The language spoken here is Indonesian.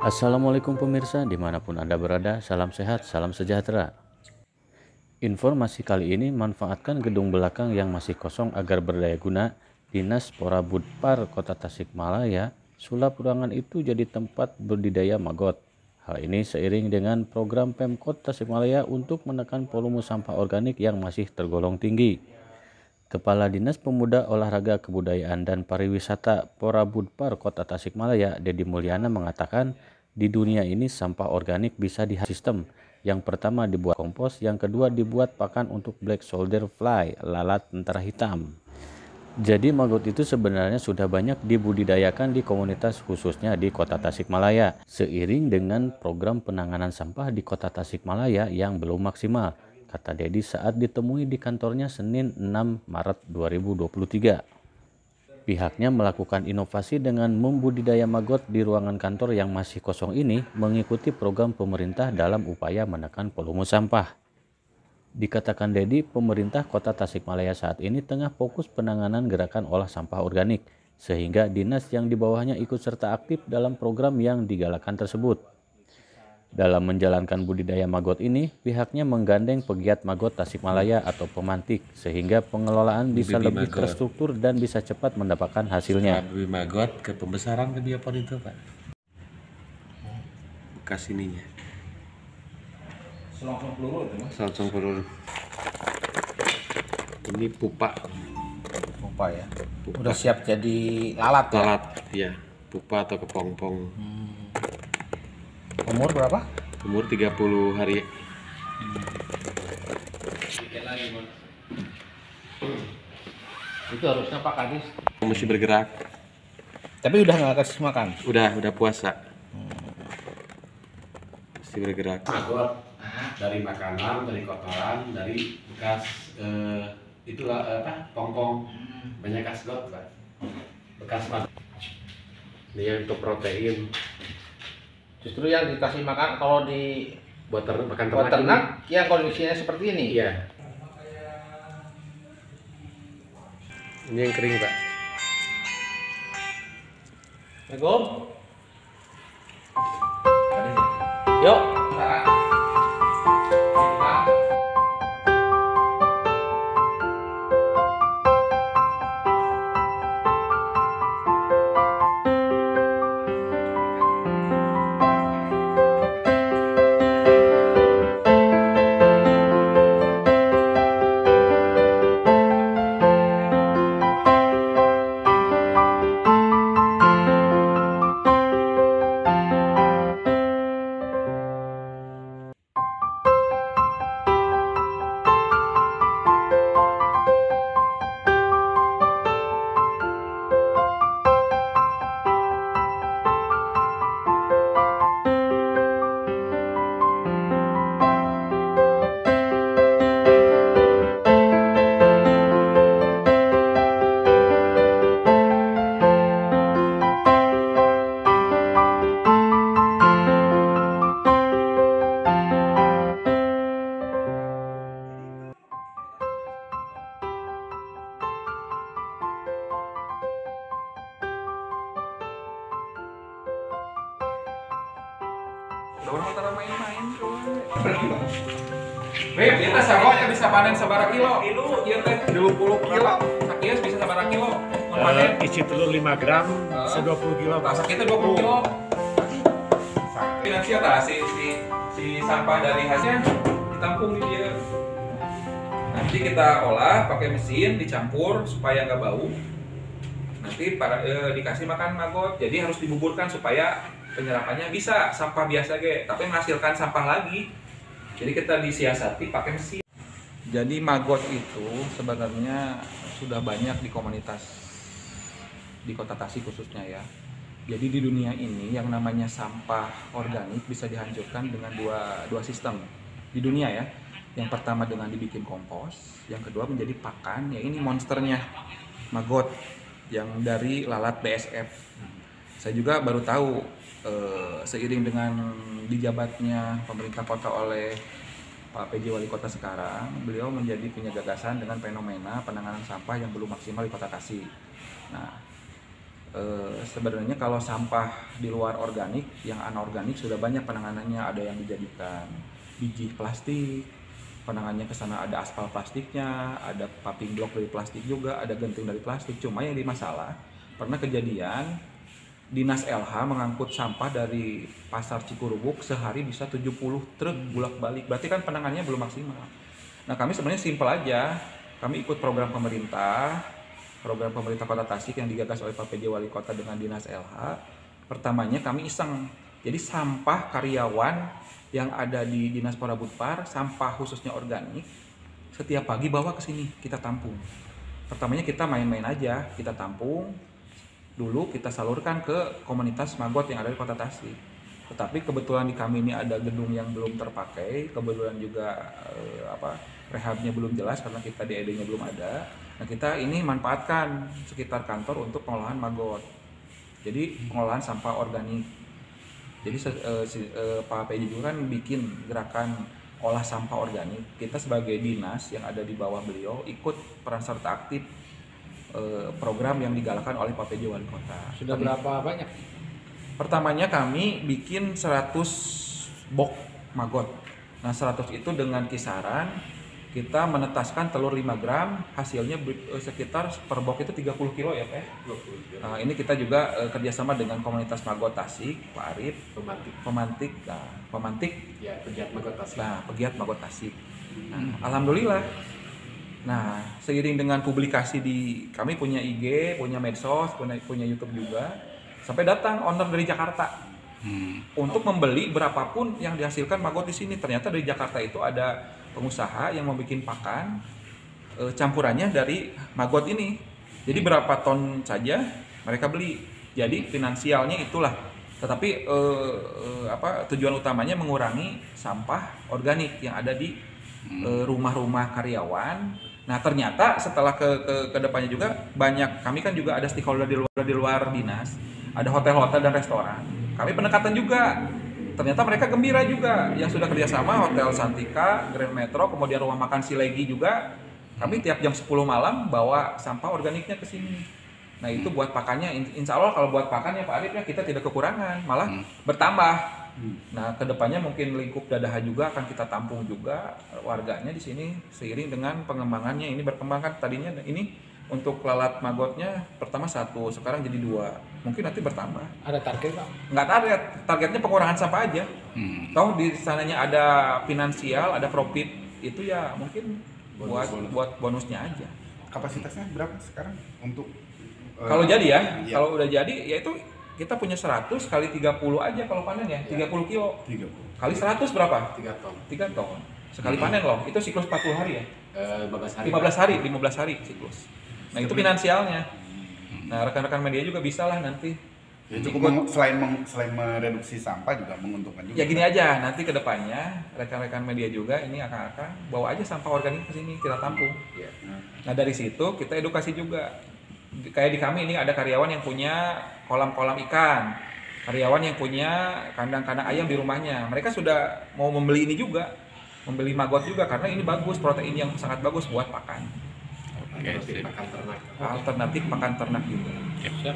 Assalamualaikum pemirsa, dimanapun Anda berada, salam sehat, salam sejahtera. Informasi kali ini manfaatkan gedung belakang yang masih kosong agar berdaya guna. Dinas Porabudpar Kota Tasikmalaya sulap ruangan itu jadi tempat budidaya maggot. Hal ini seiring dengan program Pemkot Tasikmalaya untuk menekan volume sampah organik yang masih tergolong tinggi. Kepala Dinas Pemuda, Olahraga, Kebudayaan, dan Pariwisata Porabudpar Kota Tasikmalaya, Dedi Mulyana mengatakan, di dunia ini sampah organik bisa dihasilkan sistem. Yang pertama dibuat kompos, yang kedua dibuat pakan untuk black soldier fly, lalat tentara hitam. Jadi maggot itu sebenarnya sudah banyak dibudidayakan di komunitas khususnya di Kota Tasikmalaya. Seiring dengan program penanganan sampah di Kota Tasikmalaya yang belum maksimal, kata Dedi saat ditemui di kantornya Senin 6 Maret 2023. Pihaknya melakukan inovasi dengan membudidaya maggot di ruangan kantor yang masih kosong ini mengikuti program pemerintah dalam upaya menekan volume sampah. Dikatakan Dedi, pemerintah Kota Tasikmalaya saat ini tengah fokus penanganan gerakan olah sampah organik, sehingga dinas yang di bawahnya ikut serta aktif dalam program yang digalakan tersebut. Dalam menjalankan budidaya maggot ini, pihaknya menggandeng pegiat maggot Tasikmalaya atau pemantik, sehingga pengelolaan bisa lebih terstruktur dan bisa cepat mendapatkan hasilnya. Bibit maggot ke pembesaran ke biopon itu Pak, bekas ininya. Selongsong peluru itu mas? Selongsong peluru. Ini pupa. Pupa ya? Udah siap jadi lalat ya? Lalat, ya. Pupa atau kepompong. Umur berapa? Umur 30 hari. Itu harusnya Pak Kadis. Masih bergerak. Tapi udah nggak kasih makan? Udah puasa. Masih bergerak. Maggot dari makanan, dari kotoran, dari bekas itulah pongpong banyak kasgot Pak. Bekas maggot. Ini yang untuk protein. Justru yang dikasih makan kalau di Buat makan buat ternak. ternak yang kondisinya seperti ini. Iya. Ini yang kering Pak. Assalamualaikum. Yuk. Orang antara main-main Beb, kita sagoknya bisa panen sabaraha kilo? Iya teh, 20 kilo. Sakieu bisa sabaraha kilo? Mun panen isi telur 5 gram, 20 kilo. tah sakieu 20 kilo. Finansial tah si sampah dari hasilnya ditampung di dia. Nanti kita olah pakai mesin, dicampur supaya nggak bau. Nanti dikasih makan maggot. Jadi harus dibuburkan supaya penyerapannya bisa sampah biasa tapi menghasilkan sampah lagi. Jadi kita disiasati pakai mesin. Jadi maggot itu sebenarnya sudah banyak di komunitas di Kota Tasik khususnya ya. Jadi di dunia ini yang namanya sampah organik bisa dihancurkan dengan dua sistem di dunia ya. Yang pertama dengan dibikin kompos, yang kedua menjadi pakan. Ya ini monsternya maggot yang dari lalat BSF. Saya juga baru tahu seiring dengan dijabatnya pemerintah kota oleh Pak PJ Wali Kota sekarang, beliau menjadi punya gagasan dengan fenomena penanganan sampah yang belum maksimal di Kota Tasik. Nah, sebenarnya kalau sampah di luar organik, yang anorganik sudah banyak penanganannya. Ada yang dijadikan biji plastik, penanganannya ke sana ada aspal plastiknya, ada paving block dari plastik juga, ada genting dari plastik. Cuma yang di masalah, pernah kejadian Dinas LH mengangkut sampah dari pasar Cikurubuk sehari bisa 70 truk bolak-balik. Berarti kan penanganannya belum maksimal. Nah, kami sebenarnya simpel aja. Kami ikut program pemerintah Kota Tasik yang digagas oleh Pak PJ Wali Kota dengan Dinas LH. Pertamanya kami iseng. Jadi sampah karyawan yang ada di Dinas Porabudpar, sampah khususnya organik, setiap pagi bawa ke sini, kita tampung. Pertamanya kita main-main aja, kita tampung. Dulu kita salurkan ke komunitas Magot yang ada di Kota Tasik. Tetapi kebetulan di kami ini ada gedung yang belum terpakai, kebetulan juga rehabnya belum jelas karena kita DED-nya belum ada. Nah, kita ini manfaatkan sekitar kantor untuk pengolahan Magot. Jadi pengolahan sampah organik. Jadi Pak PJ juga kan bikin gerakan olah sampah organik. Kita sebagai dinas yang ada di bawah beliau ikut peran serta aktif program yang digalakkan oleh Pak PJ Wali Kota. Sudah berapa banyak? Pertamanya kami bikin 100 box Magot. Nah, 100 itu dengan kisaran kita menetaskan telur 5 gram, hasilnya sekitar per box itu 30 kilo ya Pak. Nah, ini kita juga kerjasama dengan komunitas Magot Tasik, Pak Arif, pemantik, Ya, pegiat Magot Tasik. nah pegiat Magot Tasik. Nah, alhamdulillah. Nah, seiring dengan publikasi kami punya IG, punya medsos, punya YouTube juga, sampai datang owner dari Jakarta untuk membeli berapapun yang dihasilkan Magot di sini. Ternyata dari Jakarta itu ada pengusaha yang mau bikin pakan campurannya dari Magot ini. Jadi berapa ton saja mereka beli. Jadi finansialnya itulah. Tetapi tujuan utamanya mengurangi sampah organik yang ada di rumah-rumah karyawan. Nah, ternyata setelah ke depannya juga banyak, kami kan juga ada stakeholder di luar dinas. Ada hotel-hotel dan restoran. Kami pendekatan juga. Ternyata mereka gembira juga yang sudah kerjasama Hotel Santika, Grand Metro, kemudian rumah makan Silegi juga. Kami tiap jam 10 malam bawa sampah organiknya ke sini. Nah, itu buat pakannya, insya Allah kalau buat pakannya Pak Arif ya kita tidak kekurangan, malah bertambah. Nah, kedepannya mungkin lingkup Dadaha juga akan kita tampung juga warganya di sini seiring dengan pengembangannya. Ini berkembang kan, tadinya ini untuk lalat Magotnya pertama 1, sekarang jadi 2. Mungkin nanti bertambah. Ada target Pak? Nggak target, targetnya pengurangan sampah aja. Tahu di sananya ada finansial, ada profit, itu ya mungkin buat bonusnya aja. Kapasitasnya berapa sekarang untuk Kalau jadi ya, iya. kalau udah jadi ya itu kita punya 100 kali 30 aja kalau panen ya, 30 kilo. 30. Kali 100 berapa? 3 ton. 3 ton. Sekali panen loh, itu siklus 40 hari ya? 15 hari. 15 hari siklus. Nah, itu finansialnya. Nah, rekan-rekan media juga bisa lah nanti. Ya, cukup selain mereduksi sampah juga menguntungkan juga. Ya gini aja, nanti ke depannya rekan-rekan media juga ini akan bawa aja sampah organik ke sini, kita tampung. Ya. Nah, dari situ kita edukasi juga. Kayak di kami ini ada karyawan yang punya kolam-kolam ikan, karyawan yang punya kandang-kandang ayam di rumahnya. Mereka sudah mau membeli ini juga, membeli Magot juga karena ini bagus, protein yang sangat bagus buat pakan. Alternatif pakan ternak. Alternatif pakan ternak juga. Siap.